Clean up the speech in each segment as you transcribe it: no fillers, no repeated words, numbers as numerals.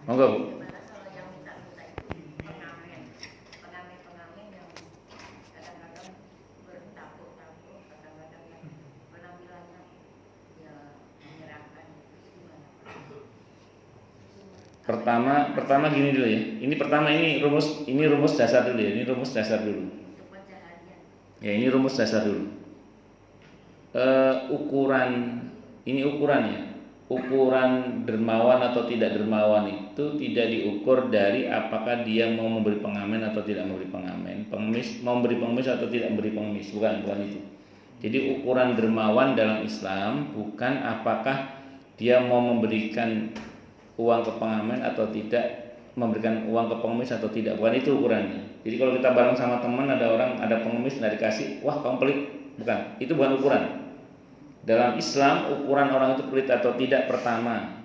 Monggo Bu. Gimana kalau yang minta-minta itu pengamen yang kadang-kadang bertampuk-tampuk, kadang-kadang yang penampilannya ya menyeramkan, itu gimana? Pertama gini dulu ya. Ini rumus dasar dulu ya. Ini rumus dasar dulu. Untuk wajahnya. Ya, ini rumus dasar dulu. Ukuran ya. Ukuran dermawan atau tidak dermawan itu tidak diukur dari apakah dia mau memberi pengamen atau tidak memberi pengamen, pengemis mau memberi pengemis atau tidak memberi pengemis, bukan itu. Jadi ukuran dermawan dalam Islam bukan apakah dia mau memberikan uang ke pengamen atau tidak, memberikan uang ke pengemis atau tidak, bukan itu ukurannya. Jadi kalau kita bareng sama teman, ada pengemis nggak dikasih, wah kamu pelit, bukan, itu bukan ukuran. Dalam Islam ukuran orang itu pelit atau tidak pertama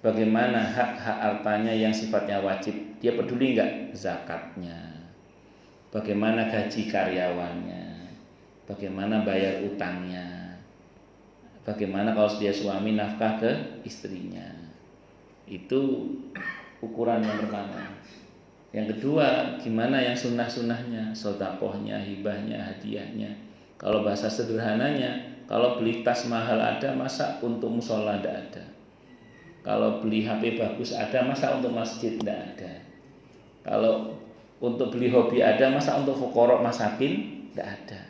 bagaimana hak-hak hartanya yang sifatnya wajib, dia peduli nggak zakatnya, bagaimana gaji karyawannya, bagaimana bayar utangnya, bagaimana kalau dia suami nafkah ke istrinya. Itu ukuran yang pertama. Yang kedua, gimana yang sunnah-sunnahnya, sedekahnya, hibahnya, hadiahnya. Kalau bahasa sederhananya, kalau beli tas mahal ada, masa untuk musola tidak ada. Kalau beli HP bagus ada, masa untuk masjid tidak ada. Kalau untuk beli hobi ada, masa untuk fuqara masakin tidak ada.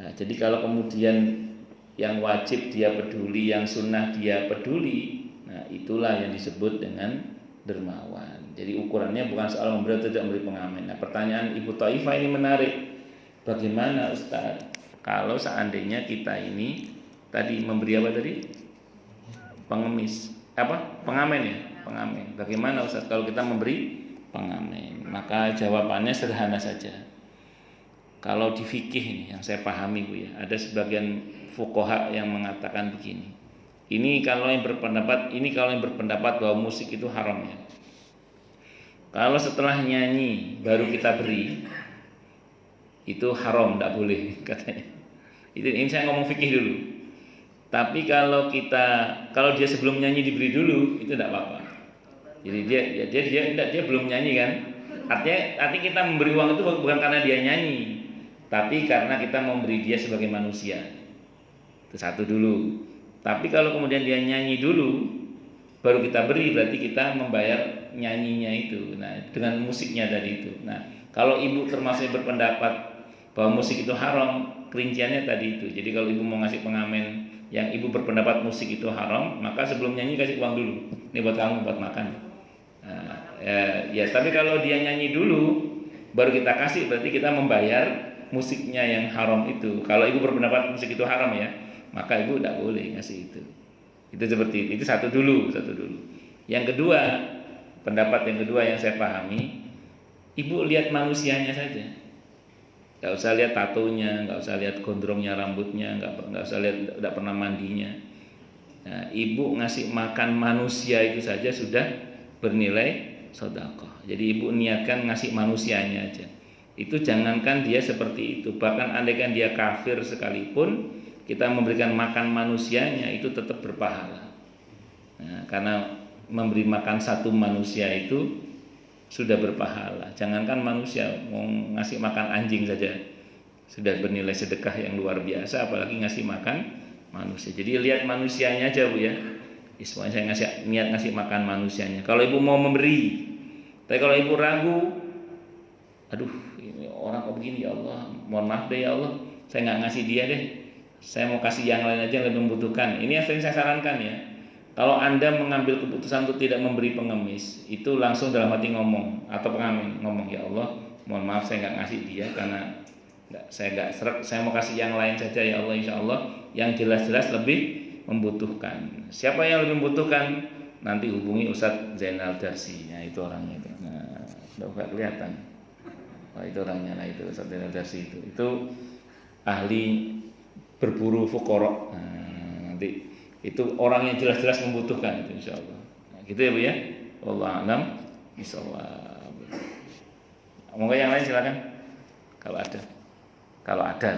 Nah, jadi kalau kemudian yang wajib dia peduli, yang sunnah dia peduli, nah itulah yang disebut dengan dermawan. Jadi ukurannya bukan soal memberi atau tidak memberi pengamen. Nah, pertanyaan Ibu Thaifah ini menarik. Bagaimana Ustaz kalau seandainya kita ini tadi memberi apa tadi? Pengemis. Pengamen ya? Pengamen. Bagaimana Ustaz kalau kita memberi pengamen? Maka jawabannya sederhana saja. Kalau di fikih ini yang saya pahami Bu ya, ada sebagian fuqaha yang mengatakan begini. Ini kalau yang berpendapat bahwa musik itu haram ya. Kalau setelah nyanyi baru kita beri, itu haram, tidak boleh katanya. Ini saya ngomong fikih dulu. Tapi kalau dia sebelum nyanyi diberi dulu, itu tidak apa-apa. Jadi dia belum nyanyi kan? Artinya kita memberi uang itu bukan karena dia nyanyi, tapi karena kita memberi dia sebagai manusia. Itu satu dulu. Tapi kalau kemudian dia nyanyi dulu, baru kita beri, berarti kita membayar nyanyinya itu. Nah, dengan musiknya tadi itu. Nah, kalau ibu termasuk yang berpendapat bahwa musik itu haram, kerinciannya tadi itu. Jadi kalau ibu mau ngasih pengamen yang ibu berpendapat musik itu haram, maka sebelum nyanyi kasih uang dulu. Ini buat kamu, buat makan. Nah, ya, tapi kalau dia nyanyi dulu, baru kita kasih, berarti kita membayar musiknya yang haram itu. Kalau ibu berpendapat musik itu haram ya, maka ibu tidak boleh ngasih itu. Itu seperti itu satu dulu. Yang kedua, pendapat yang kedua yang saya pahami, ibu lihat manusianya saja. Nggak usah lihat tatonya, nggak usah lihat gondrongnya rambutnya, nggak usah lihat tidak pernah mandinya. Nah, ibu ngasih makan manusia itu saja sudah bernilai sedekah. Jadi ibu niatkan ngasih manusianya aja. Itu jangankan dia seperti itu, bahkan andaikan dia kafir sekalipun, kita memberikan makan manusianya itu tetap berpahala. Nah, karena memberi makan satu manusia itu sudah berpahala. Jangankan manusia, mau ngasih makan anjing saja sudah bernilai sedekah yang luar biasa, apalagi ngasih makan manusia. Jadi lihat manusianya aja Bu ya. Istilahnya saya niat ngasih makan manusianya. Kalau ibu mau memberi, tapi kalau ibu ragu, aduh ini orang kok begini ya Allah, mohon maaf deh ya Allah, saya nggak ngasih dia deh, saya mau kasih yang lain aja yang lebih membutuhkan. Ini yang sering saya sarankan ya. Kalau Anda mengambil keputusan untuk tidak memberi pengemis, itu langsung dalam hati ngomong, atau pengamen ngomong, ya Allah, mohon maaf saya nggak ngasih dia karena saya nggak seret, saya mau kasih yang lain saja ya Allah, insya Allah yang jelas-jelas lebih membutuhkan. Siapa yang lebih membutuhkan? Nanti hubungi Ustadz Zainal Darsi. Nah itu orangnya itu. Nah udah kelihatan. Wah itu orangnya. Nah itu Ustadz Zainal Darsi itu ahli berburu fuqara. Nah, nanti itu orang yang jelas-jelas membutuhkan itu insya Allah. Nah, gitu ya Bu ya. Wallahu a'lam bishawab. Monggo yang lain silakan. Kalau ada.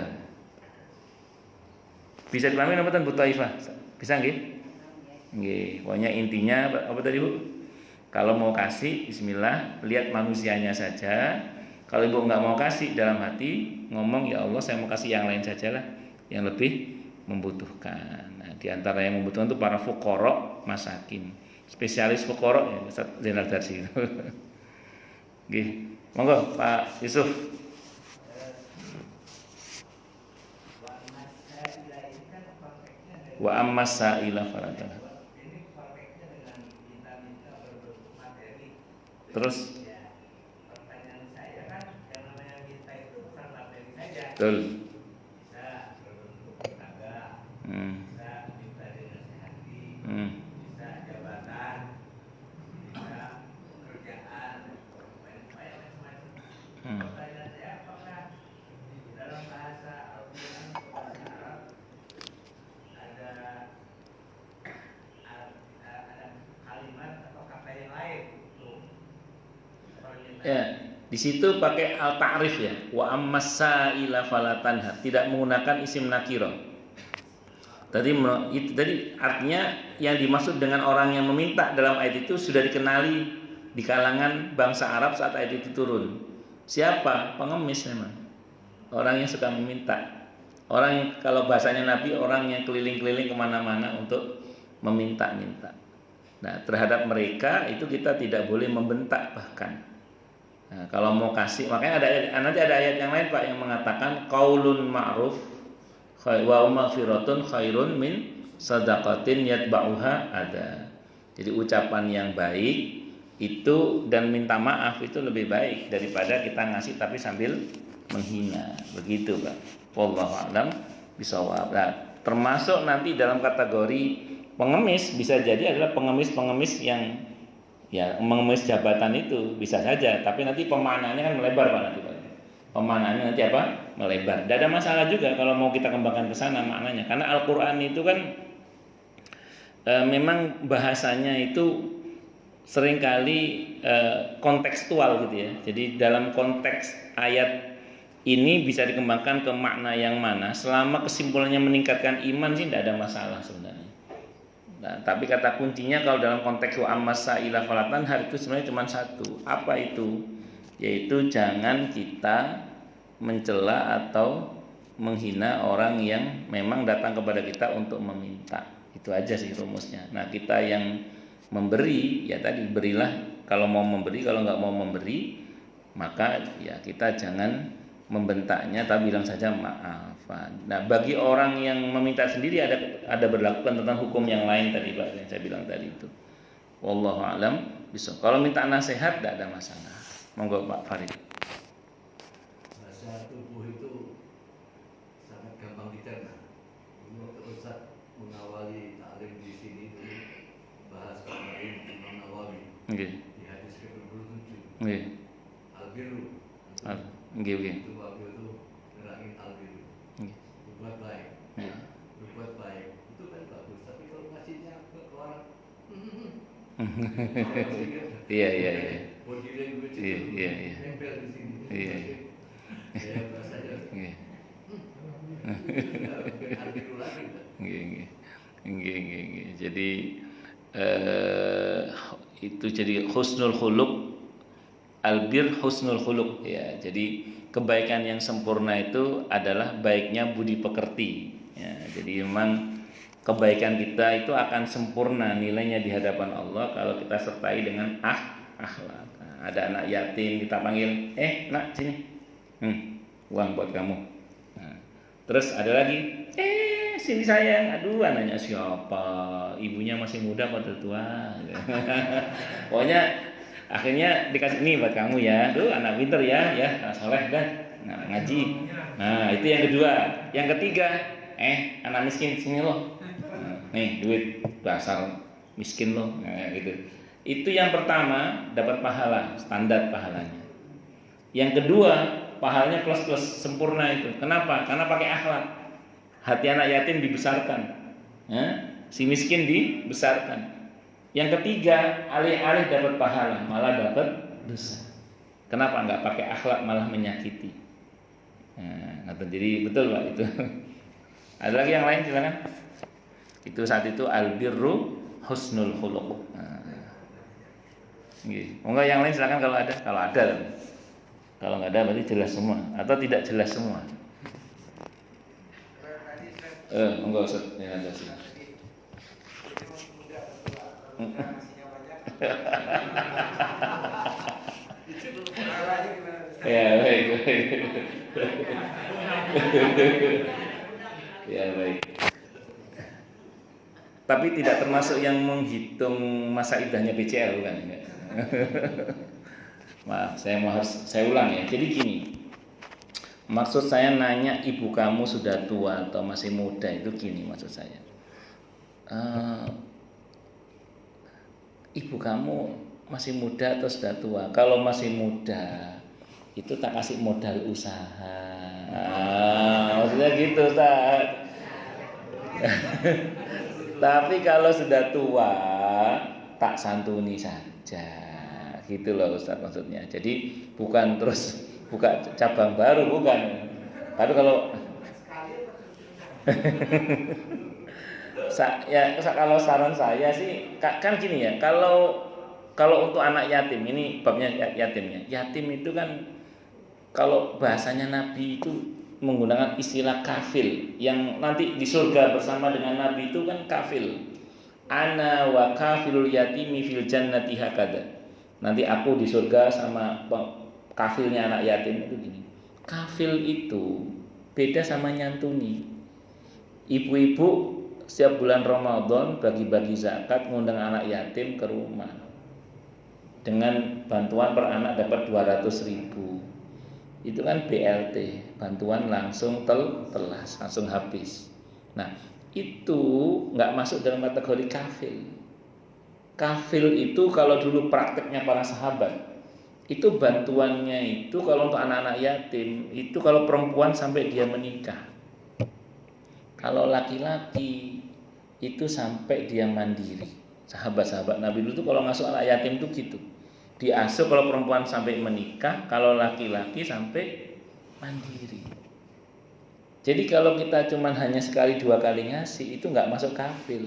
Bisa dipahami apa Bu Thaifah? Bisa nggih? Nggih. Pokoknya intinya apa tadi Bu? Kalau mau kasih, Bismillah, lihat manusianya saja. Kalau ibu nggak mau kasih dalam hati, ngomong ya Allah saya mau kasih yang lain sajalah, yang lebih membutuhkan. Nah, di antara yang membutuhkan itu para fuqara, masakin. Spesialis fuqara ya Ustaz Zainal Darsi. Nggih. Monggo Pak Yusuf. Wa ammas sa'ila falatah. Terus pertanyaan saya kan yang namanya minta itu bukan materi saja. betul. Bisa berbentuk tenaga, bisa minta dinasihati, bisa jabatan, bisa pekerjaan, macam-macam. Pertanyaan saya apakah dalam bahasa Al-Quran atau bahasa Arab ada kalimat atau kata yang lain untuk permintaan? Ya, di situ pakai al-ta'rif ya. Wa ammas sa'ila falatanhar, tidak menggunakan isim nakirah. Tadi artinya yang dimaksud dengan orang yang meminta dalam ayat itu sudah dikenali di kalangan bangsa Arab saat ayat itu turun. Siapa? Pengemis memang. Orang yang suka meminta. Orang yang kalau bahasanya Nabi, orang yang keliling-keliling kemana-mana untuk meminta-minta. Nah, terhadap mereka itu kita tidak boleh membentak bahkan. Nah, kalau mau kasih, makanya nanti ada ayat yang lain Pak yang mengatakan qaulun ma'ruf wa maghfiratun khairun min shadaqatin yatba'uha ada. Jadi ucapan yang baik itu dan minta maaf itu lebih baik daripada kita ngasih tapi sambil menghina. Begitu Pak. Wallahu a'lam bishawab. Nah, termasuk nanti dalam kategori pengemis bisa jadi adalah pengemis-pengemis yang ya mengemis jabatan itu bisa saja, tapi nanti pemaknaannya kan melebar Pak nanti Pak. Pemaknaannya nanti apa? Melebar. Tidak ada masalah juga kalau mau kita kembangkan ke sana maknanya. Karena Al-Qur'an itu kan memang bahasanya itu seringkali kontekstual gitu ya. Jadi dalam konteks ayat ini bisa dikembangkan ke makna yang mana selama kesimpulannya meningkatkan iman sih tidak ada masalah sebenarnya. Nah, tapi kata kuncinya kalau dalam konteks wa ammas sa'ila falatanhar itu sebenarnya cuma satu. Apa itu? Yaitu jangan kita mencela atau menghina orang yang memang datang kepada kita untuk meminta. Itu aja sih rumusnya. Nah, kita yang memberi ya tadi berilah kalau mau memberi, kalau nggak mau memberi maka ya kita jangan membentaknya tapi bilang saja maaf. Nah, bagi orang yang meminta sendiri ada berlakukan tentang hukum yang lain tadi Pak yang saya bilang tadi itu. Wallahu a'lam bishawab. Kalau minta nasihat tidak ada masalah. Monggo Pak Farid. Bahasa tubuh itu sangat gampang dicerna. Waktu Ustaz mengawali taklim di sini itu bahas kemarin Imam Nawawi di hadis ke-27. Al-birru. Itu waktu itu nerangin al-birru. Berbuat baik. Berbuat baik itu kan bagus, tapi kalau ngasihnya ke orang Iya. body language itu nempel di sini. Iya. Saya bahasanya al-birru lagi. Jadi itu jadi husnul khuluq, albir husnul khuluq ya. Jadi kebaikan yang sempurna itu adalah baiknya budi pekerti ya. Jadi memang kebaikan kita itu akan sempurna nilainya di hadapan Allah kalau kita sertai dengan akhlak. Nah, ada anak yatim kita panggil, nak sini, uang buat kamu. Nah, terus ada lagi, sini sayang, aduh anaknya siapa, ibunya masih muda atau tua. Pokoknya akhirnya dikasih ini buat kamu ya, tuh anak pinter ya, anak soleh kan, ngaji. Nah itu yang kedua, yang ketiga, anak miskin sini loh. Nih duit dasar miskin loh, nah, gitu. Itu yang pertama dapat pahala standar pahalanya. Yang kedua pahalanya plus sempurna itu. Kenapa? Karena pakai akhlak. Hati anak yatim dibesarkan, ya? Si miskin dibesarkan. Yang ketiga alih-alih dapat pahala malah dapat dosa. Kenapa nggak pakai akhlak malah menyakiti? Nah, jadi betul Pak itu. Ada lagi yang lain silakan. Itu saat itu albirru husnul khuluq. Nggih. Monggo yang lain silakan kalau ada. Kalau ada. Kalau nggak ada berarti jelas semua atau tidak jelas semua. Monggo Ustaz, ya ada sih. Ya baik. Ya baik. Tapi tidak termasuk yang menghitung masa iddahnya BCL bukan? Maaf, saya ulang ya. Jadi gini, maksud saya nanya ibu kamu sudah tua atau masih muda itu gini maksud saya. Ibu kamu masih muda atau sudah tua? Kalau masih muda, itu tak kasih modal usaha. Maksudnya gitu, Ustaz. Tapi kalau sudah tua, tak santuni saja. Gitu loh Ustaz maksudnya. Jadi bukan terus buka cabang baru, bukan. Tapi kalau kalau saran saya sih kan gini ya, kalau untuk anak yatim, ini babnya yatimnya. Yatim itu kan kalau bahasanya Nabi itu menggunakan istilah kafil, yang nanti di surga bersama dengan Nabi itu kan kafil. Ana wa kafilul yatimi fil jannati hakada. Nanti aku di surga sama kafilnya anak yatim itu gini. Kafil itu beda sama nyantuni. Ibu-ibu setiap bulan Ramadan bagi-bagi zakat, ngundang anak yatim ke rumah. Dengan bantuan per anak dapat 200.000. Itu kan BLT, bantuan langsung telas, langsung habis. Nah, itu nggak masuk dalam kategori kafil. Kafil itu kalau dulu prakteknya para sahabat, itu bantuannya itu kalau untuk anak-anak yatim, itu kalau perempuan sampai dia menikah. Kalau laki-laki itu sampai dia mandiri. Sahabat-sahabat Nabi dulu itu kalau ngasuh anak yatim itu gitu. Diasuh kalau perempuan sampai menikah, kalau laki-laki sampai mandiri. Jadi kalau kita cuman hanya sekali dua kali ngasih, itu nggak masuk kafil.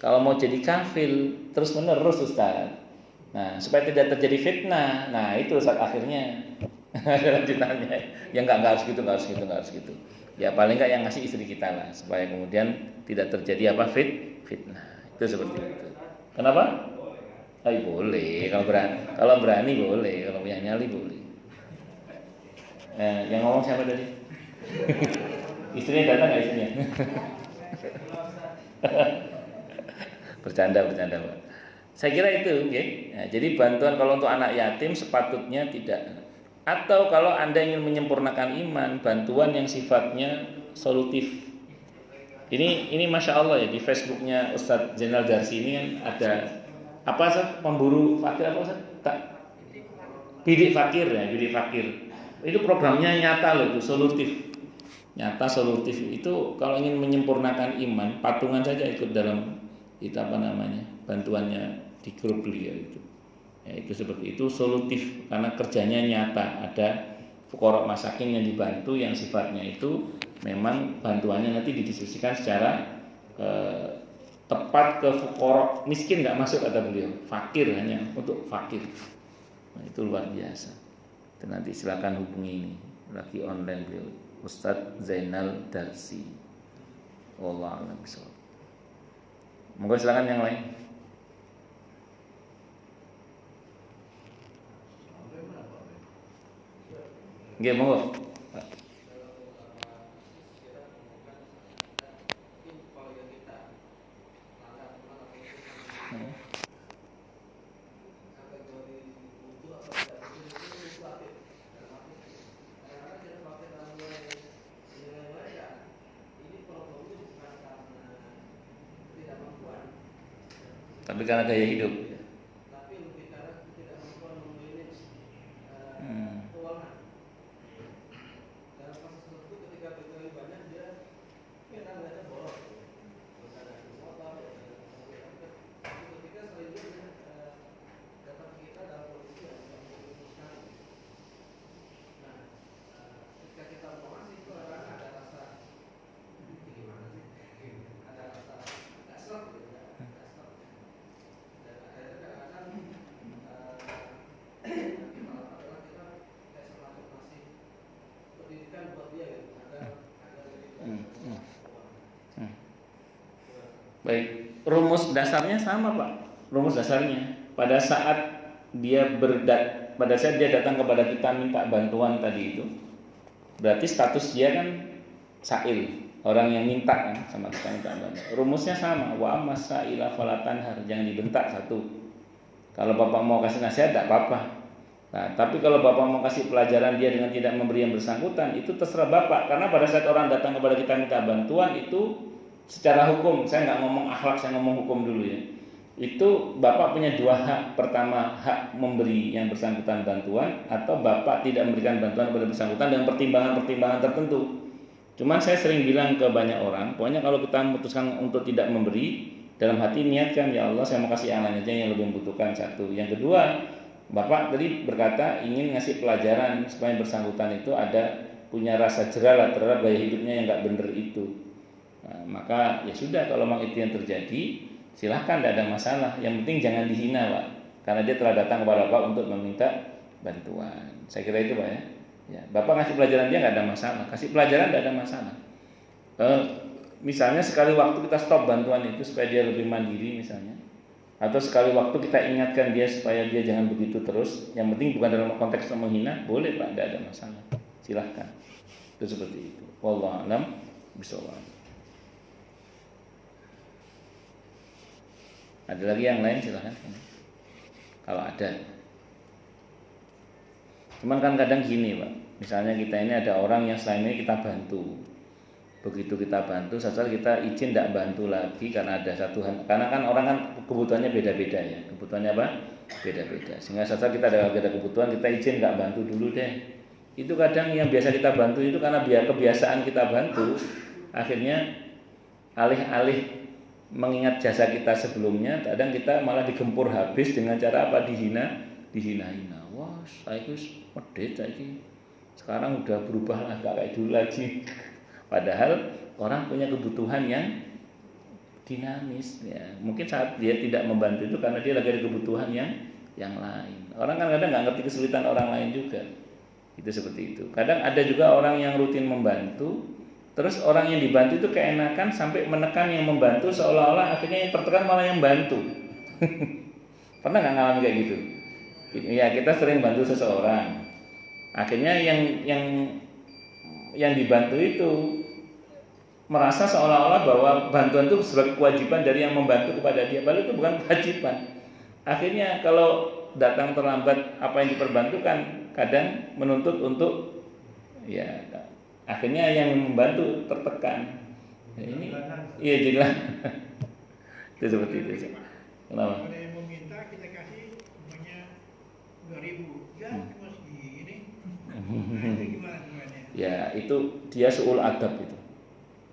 Kalau mau jadi kafil terus menerus Ustaz. Nah, supaya tidak terjadi fitnah. Nah, itu Ustaz akhirnya ada lanjutannya. Ya nggak harus gitu, nggak harus gitu. Ya paling nggak yang ngasih istri kita lah, supaya kemudian tidak terjadi fitnah. Itu seperti itu. Kenapa? Boleh, kalau berani boleh, kalau punya nyali boleh. Yang ngomong siapa tadi? Istrinya datang nggak istrinya? Bercanda Pak. Saya kira itu, ya. Nah, jadi bantuan kalau untuk anak yatim sepatutnya tidak. Atau kalau Anda ingin menyempurnakan iman, bantuan yang sifatnya solutif. Ini Masya Allah ya, di Facebooknya Ustadz Zainal Darsi ini kan ada apa Ustaz? Pemburu fakir apa Ustaz? Bidik fakir ya, bidik fakir. Itu programnya nyata loh, itu solutif. Nyata solutif itu kalau ingin menyempurnakan iman, patungan saja ikut dalam itu apa namanya? Bantuannya di grup beliau itu. Ya, itu seperti itu solutif karena kerjanya nyata, ada fuqara masakin yang dibantu yang sifatnya itu memang bantuannya nanti didistribusikan secara tepat ke fuqara miskin, nggak masuk kata beliau, fakir hanya untuk fakir. Nah, itu luar biasa. Itu nanti silakan hubungi ini lagi online beliau Ustadz Zainal Darsi. Wallahu a'lam bishawab. Monggo silakan yang lain. Nggih, monggo. Tapi karena gaya hidup. Baik, rumus dasarnya sama Pak. Rumus dasarnya pada saat pada saat dia datang kepada kita minta bantuan tadi itu, berarti status dia kan sa'il, orang yang minta kan sama kita minta bantuan. Rumusnya sama, wa masaila falatanhar, jangan dibentak satu. Kalau Bapak mau kasih nasihat tidak apa-apa. Nah, tapi kalau Bapak mau kasih pelajaran dia dengan tidak memberi yang bersangkutan, itu terserah Bapak. Karena pada saat orang datang kepada kita minta bantuan itu secara hukum, saya nggak ngomong akhlak, saya ngomong hukum dulu ya. Itu Bapak punya dua hak. Pertama, hak memberi yang bersangkutan bantuan, atau Bapak tidak memberikan bantuan kepada bersangkutan dengan pertimbangan-pertimbangan tertentu. Cuman saya sering bilang ke banyak orang, pokoknya kalau kita memutuskan untuk tidak memberi, dalam hati niatkan, ya Allah saya mau kasih yang lain aja yang lebih membutuhkan, satu. Yang kedua, Bapak tadi berkata ingin ngasih pelajaran supaya yang bersangkutan itu punya rasa jerah lah terhadap gaya hidupnya yang nggak bener itu. Nah, maka ya sudah, kalau memang itu yang terjadi, silahkan, tidak ada masalah. Yang penting jangan dihina Pak, karena dia telah datang kepada Bapak untuk meminta bantuan. Saya kira itu Pak ya. Ya, Bapak ngasih pelajaran dia nggak ada masalah, kasih pelajaran tidak ada masalah. Misalnya sekali waktu kita stop bantuan itu supaya dia lebih mandiri misalnya, atau sekali waktu kita ingatkan dia supaya dia jangan begitu terus. Yang penting bukan dalam konteks menghina, boleh Pak, tidak ada masalah. Silahkan. Itu seperti itu. Wallahu a'lam bishawab. Ada lagi yang lain, silahkan. Kalau ada. Cuman kan kadang gini Pak, misalnya kita ini ada orang yang selama ini kita bantu. Begitu kita bantu, setelah kita izin tidak bantu lagi karena ada satu hal. Karena kan orang kan kebutuhannya beda-beda ya. Kebutuhannya apa? Beda-beda. Sehingga setelah kita ada kebutuhan, kita izin nggak bantu dulu deh. Itu kadang yang biasa kita bantu itu karena kebiasaan kita bantu, akhirnya alih-alih mengingat jasa kita sebelumnya, kadang kita malah digempur habis dengan cara apa? Dihina-hina. Wah, saya itu medit saiki. Sekarang udah berubah lah, gak kayak dulu lagi. Padahal orang punya kebutuhan yang dinamis ya. Mungkin saat dia tidak membantu itu karena dia lagi ada kebutuhan yang lain. Orang kan kadang nggak ngerti kesulitan orang lain juga. Itu seperti itu. Kadang ada juga orang yang rutin membantu, terus orang yang dibantu itu keenakan sampai menekan yang membantu, seolah-olah akhirnya yang tertekan malah yang bantu. Pernah nggak ngalamin kayak gitu? Ya, kita sering bantu seseorang. Akhirnya yang dibantu itu merasa seolah-olah bahwa bantuan itu sebagai kewajiban dari yang membantu kepada dia, padahal itu bukan kewajiban. Akhirnya kalau datang terlambat apa yang diperbantukan, kadang menuntut untuk ya, akhirnya yang membantu tertekan. Ya, ini iya jadilah itu seperti itu. Kenapa? Ada yang meminta kita kasih semuanya 2.000, ya cuma segini. Nah, itu gimana semuanya? Ya itu dia suul adab itu.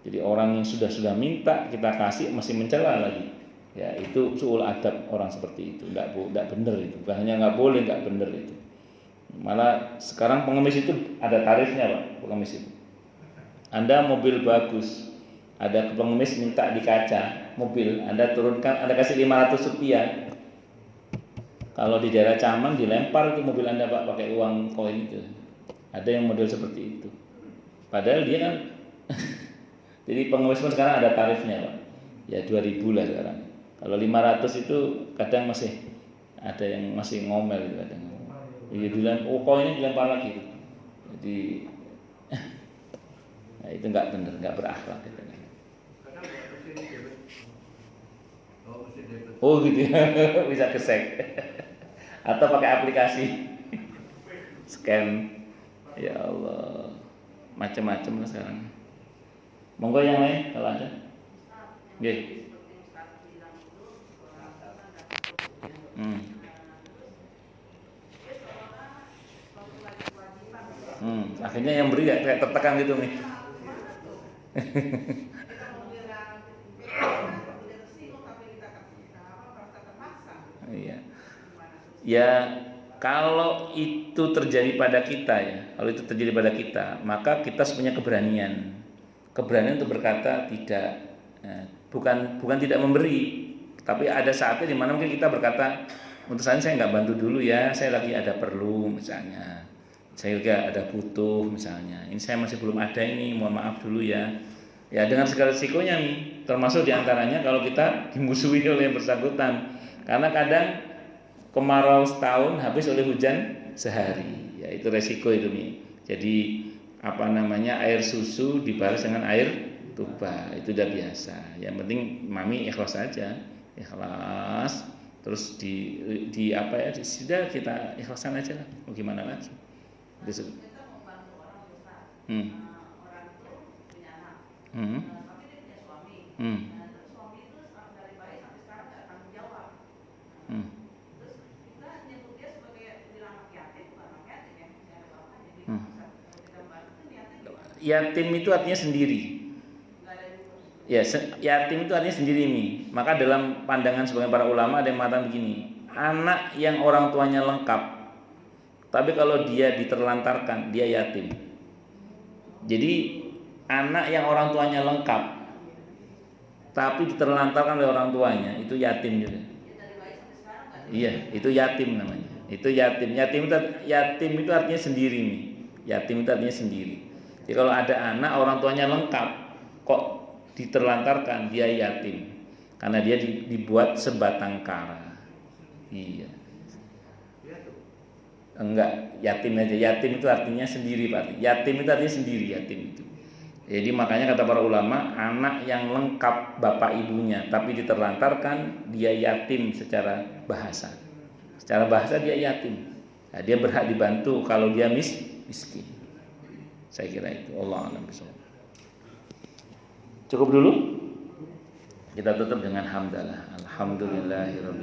Jadi orang yang sudah minta kita kasih masih mencela lagi. Ya itu suul adab orang seperti itu. Enggak benar itu. Bukan hanya nggak boleh, nggak benar itu. Malah sekarang pengemis itu ada tarifnya Pak, pengemis itu. Anda mobil bagus, ada pengemis minta di kaca mobil, Anda turunkan, Anda kasih 500 rupiah. Kalau di daerah Caman dilempar itu mobil Anda Pak pakai uang koin itu. Ada yang model seperti itu. Padahal dia kan jadi pengemis pun sekarang ada tarifnya Pak. Ya 2.000 lah sekarang. Kalau 500 itu kadang masih ada yang masih ngomel gitu kadang. Iya dilempar, ini dilempar lagi. Jadi nah, itu nggak benar, nggak berakhlak gitu. Oh gitu ya, bisa kesek atau pakai aplikasi scan. Ya Allah, macam-macam lah sekarang. Monggo yang lain kalau ada. Nggih. Akhirnya yang beri kayak tertekan gitu nih. Iya. Ya kalau itu terjadi pada kita ya, kalau itu terjadi pada kita, maka kita punya keberanian untuk berkata tidak, bukan tidak memberi, tapi ada saatnya di mana mungkin kita berkata, untuk saya nggak bantu dulu ya, saya lagi ada perlu misalnya, saya juga ada butuh misalnya, ini saya masih belum ada ini, mohon maaf dulu ya. Ya dengan segala risikonya nih, termasuk diantaranya kalau kita dimusuhi oleh yang bersangkutan, karena kadang kemarau setahun habis oleh hujan sehari, ya itu resiko itu nih. Jadi air susu dibalas dengan air tuba, itu udah biasa. Yang penting mami ikhlas saja, ikhlas. Terus sudah kita ikhlasan aja lah, mau gimana lagi. Kita membantu orang besar. Orang itu punya anak, tapi dia punya suami. Terus suami itu dari bayi sampai sekarang nggak tanggung jawab. Terus kita nyebut dia sebagai bilang anak yatim, bukan anak yatim ya, masih ada bapaknya. Jadi kalau kita bantu itu niatnya gimana? Yatim itu artinya sendiri. Nggak ada yang ngurus. Ya, yatim itu artinya sendiri nih. Maka dalam pandangan sebagian para ulama ada yang mengatakan begini, anak yang orang tuanya lengkap, tapi kalau dia diterlantarkan, dia yatim. Jadi anak yang orang tuanya lengkap, tapi diterlantarkan oleh orang tuanya, itu yatim juga. Iya, itu yatim namanya. Itu yatim. Yatim itu artinya sendiri nih. Yatim itu artinya sendiri. Jadi kalau ada anak orang tuanya lengkap, kok diterlantarkan, dia yatim. Karena dia dibuat sebatang kara. Iya. Enggak, yatim aja. Yatim itu artinya sendiri, Pak. Yatim itu artinya sendiri, yatim itu. Jadi makanya kata para ulama, anak yang lengkap bapak ibunya tapi diterlantarkan, dia yatim secara bahasa. Secara bahasa dia yatim. Nah, dia berhak dibantu kalau dia miskin. Saya kira itu. Allah a'lam bishawab. Cukup dulu. Kita tutup dengan hamdalah. Alhamdulillahirabbil